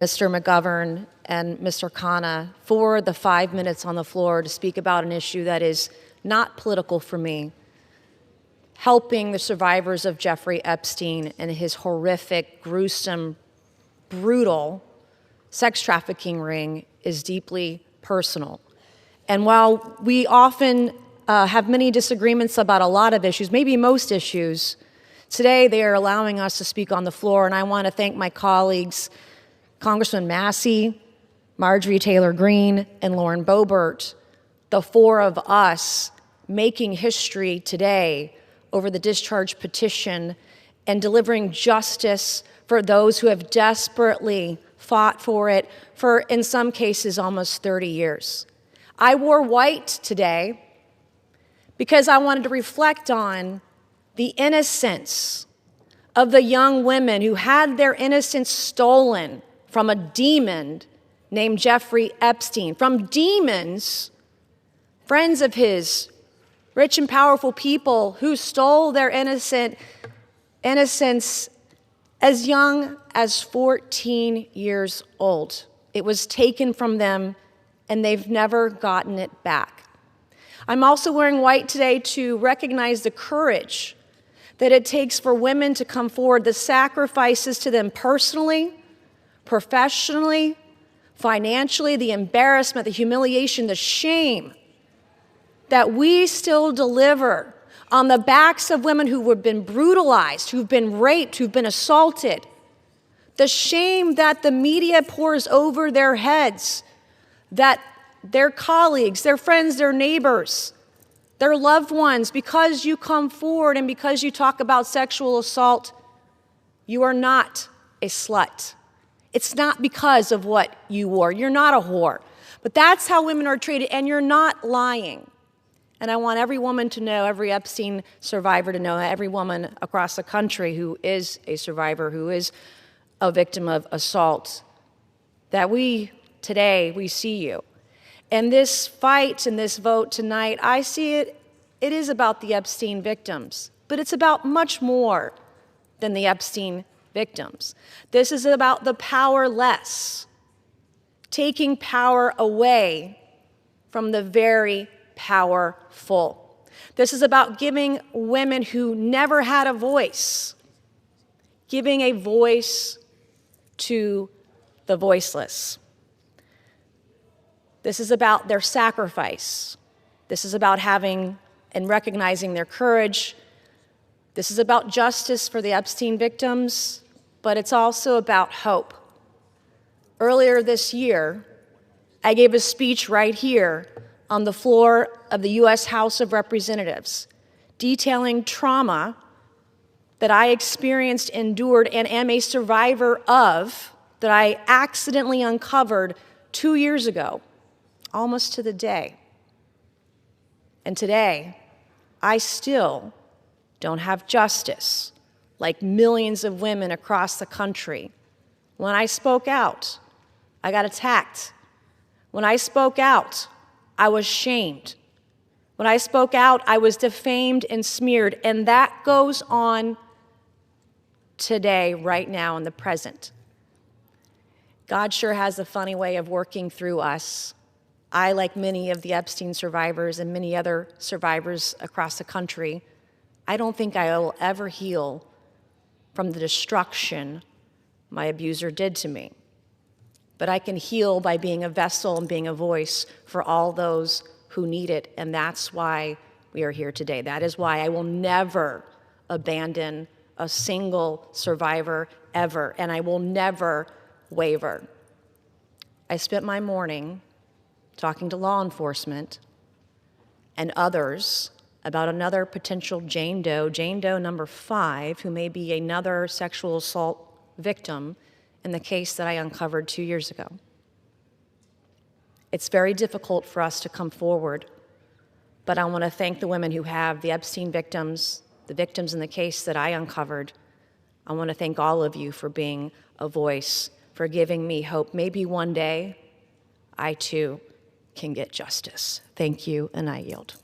Mr. McGovern and Mr. Khanna for the 5 minutes on the floor to speak about an issue that is not political for me. Helping the survivors of Jeffrey Epstein and his horrific, gruesome, brutal sex trafficking ring is deeply personal. And while we often have many disagreements about a lot of issues, maybe most issues, today they are allowing us to speak on the floor, and I want to thank my colleagues, Congressman Mace, Marjorie Taylor Greene, and Lauren Boebert, the four of us making history today over the discharge petition and delivering justice for those who have desperately fought for it for, in some cases, almost 30 years. I wore white today because I wanted to reflect on the innocence of the young women who had their innocence stolen from a demon named Jeffrey Epstein, from demons, friends of his, rich and powerful people who stole their innocence as young as 14 years old. It was taken from them, and they've never gotten it back. I'm also wearing white today to recognize the courage that it takes for women to come forward, the sacrifices to them personally, professionally, financially, the embarrassment, the humiliation, the shame that we still deliver on the backs of women who have been brutalized, who've been raped, who've been assaulted. The shame that the media pours over their heads, that their colleagues, their friends, their neighbors, their loved ones, because you come forward and because you talk about sexual assault, you are not a slut. It's not because of what you wore. You're not a whore. But that's how women are treated, and you're not lying. And I want every woman to know, every Epstein survivor to know, every woman across the country who is a survivor, who is a victim of assault, that today, we see you. And this fight and this vote tonight, I see it is about the Epstein victims, but it's about much more than the Epstein victims. This is about the powerless, taking power away from the very powerful. This is about giving women who never had a voice, giving a voice to the voiceless. This is about their sacrifice. This is about having and recognizing their courage. This is about justice for the Epstein victims, but it's also about hope. Earlier this year, I gave a speech right here on the floor of the U.S. House of Representatives, detailing trauma that I experienced, endured, and am a survivor of, that I accidentally uncovered 2 years ago, almost to the day. And today, I still don't have justice, like millions of women across the country. When I spoke out, I got attacked. When I spoke out, I was shamed. When I spoke out, I was defamed and smeared, and that goes on today, right now, in the present. God sure has a funny way of working through us. I, like many of the Epstein survivors and many other survivors across the country, I don't think I will ever heal from the destruction my abuser did to me. But I can heal by being a vessel and being a voice for all those who need it, and that's why we are here today. That is why I will never abandon a single survivor ever, and I will never waver. I spent my morning talking to law enforcement and others about another potential Jane Doe number 5, who may be another sexual assault victim in the case that I uncovered 2 years ago. It's very difficult for us to come forward, but I want to thank the women who have, the Epstein victims, the victims in the case that I uncovered. I want to thank all of you for being a voice, for giving me hope. Maybe one day I too can get justice. Thank you, and I yield.